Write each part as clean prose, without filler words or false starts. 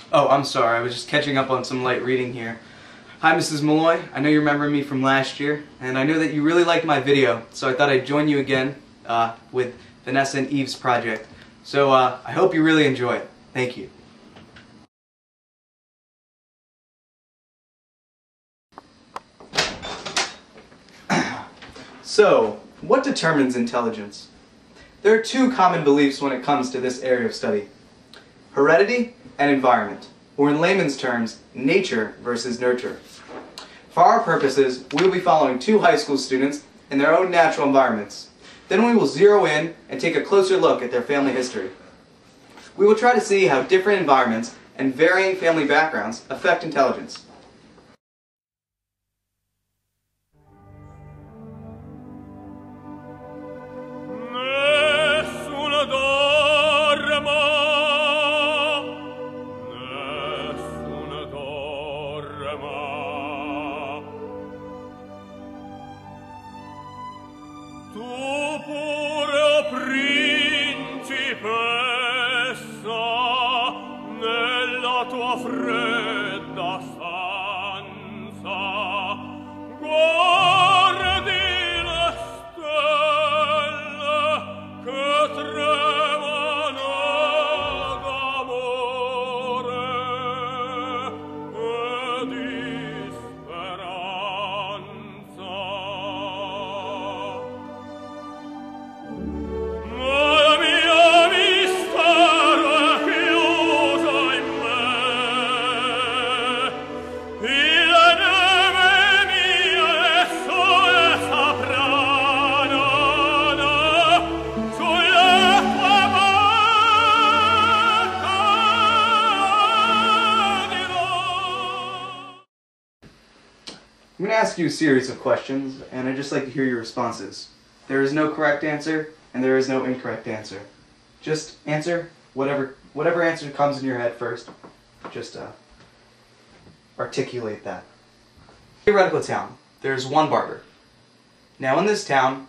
Oh, I'm sorry. I was just catching up on some light reading here. Hi, Mrs. Malloy. I know you remember me from last year, and I know that you really liked my video, so I thought I'd join you again with Vanessa and Eve's project. So I hope you really enjoy it. Thank you. So, what determines intelligence? There are two common beliefs when it comes to this area of study: heredity and environment, or in layman's terms, nature versus nurture. For our purposes, we will be following two high school students in their own natural environments. Then we will zero in and take a closer look at their family history. We will try to see how different environments and varying family backgrounds affect intelligence. Fredda stanza, guardi le stelle che tremano d'amore e di speranza. Ma la mia mistero è chiuso in me. I'm going to ask you a series of questions, and I'd just like to hear your responses. There is no correct answer, and there is no incorrect answer. Just answer whatever answer comes in your head first. Just articulate that. Theoretical town. There's one barber. Now in this town,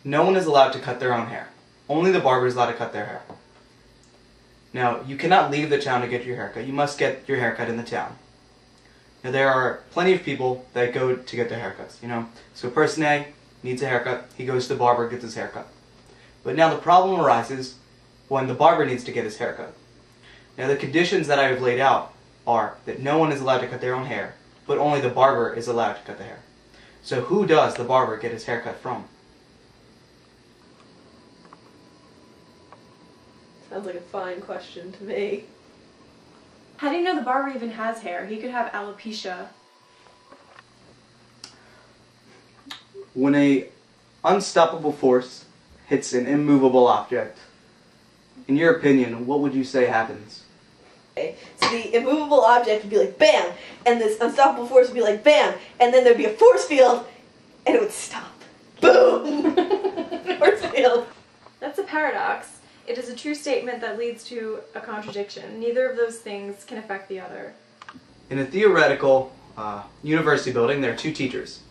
no one is allowed to cut their own hair. Only the barber is allowed to cut their hair. Now, you cannot leave the town to get your haircut. You must get your haircut in the town. Now, there are plenty of people that go to get their haircuts, you know. So person A needs a haircut, he goes to the barber, gets his haircut. But now the problem arises when the barber needs to get his haircut. Now the conditions that I have laid out are that no one is allowed to cut their own hair, but only the barber is allowed to cut the hair. So who does the barber get his haircut from? Sounds like a fine question to me. How do you know the barber even has hair? He could have alopecia. When an unstoppable force hits an immovable object, in your opinion, what would you say happens? Okay, so the immovable object would be like bam, and this unstoppable force would be like bam, and then there'd be a force field, and it would stop. Boom! Force field. That's a paradox. It is a true statement that leads to a contradiction. Neither of those things can affect the other. In a theoretical university building, there are two teachers.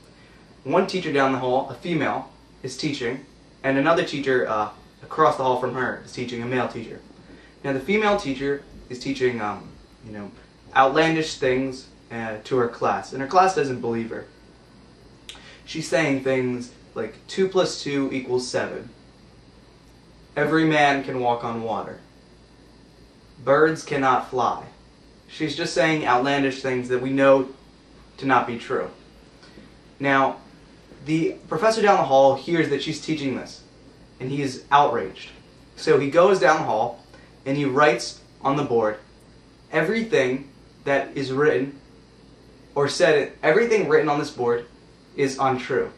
One teacher down the hall, a female, is teaching, and another teacher across the hall from her is teaching, a male teacher. Now the female teacher is teaching, outlandish things to her class, and her class doesn't believe her. She's saying things like 2 + 2 = 7. Every man can walk on water. Birds cannot fly. She's just saying outlandish things that we know to not be true. Now, the professor down the hall hears that she's teaching this, and he is outraged. So he goes down the hall, and he writes on the board, everything that is written, or said, everything written on this board is untrue.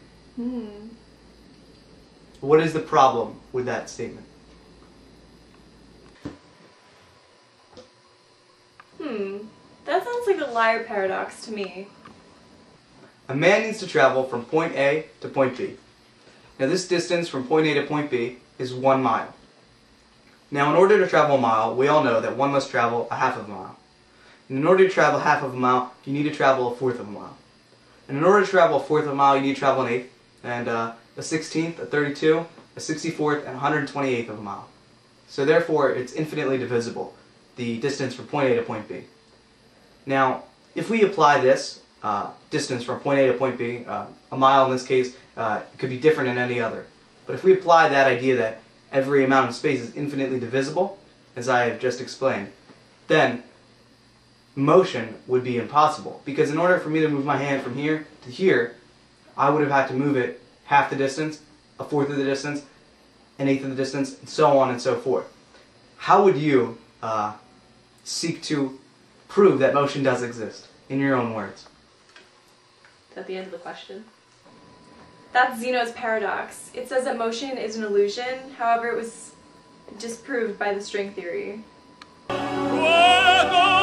What is the problem with that statement? That sounds like a liar paradox to me. A man needs to travel from point A to point B. Now this distance from point A to point B is 1 mile. Now in order to travel a mile, we all know that one must travel a half of a mile. And in order to travel half of a mile, you need to travel a fourth of a mile. And in order to travel a fourth of a mile, you need to travel an eighth, and a 16th, a 32, a 64th, and 128th of a mile. So therefore, it's infinitely divisible, the distance from point A to point B. Now, if we apply this distance from point A to point B, a mile in this case, it could be different in any other. But if we apply that idea that every amount of space is infinitely divisible, as I have just explained, then motion would be impossible. Because in order for me to move my hand from here to here, I would have had to move it half the distance, a fourth of the distance, an eighth of the distance, and so on and so forth. How would you seek to prove that motion does exist, in your own words? Is that the end of the question? That's Zeno's paradox. It says that motion is an illusion, however it was disproved by the string theory. Guarda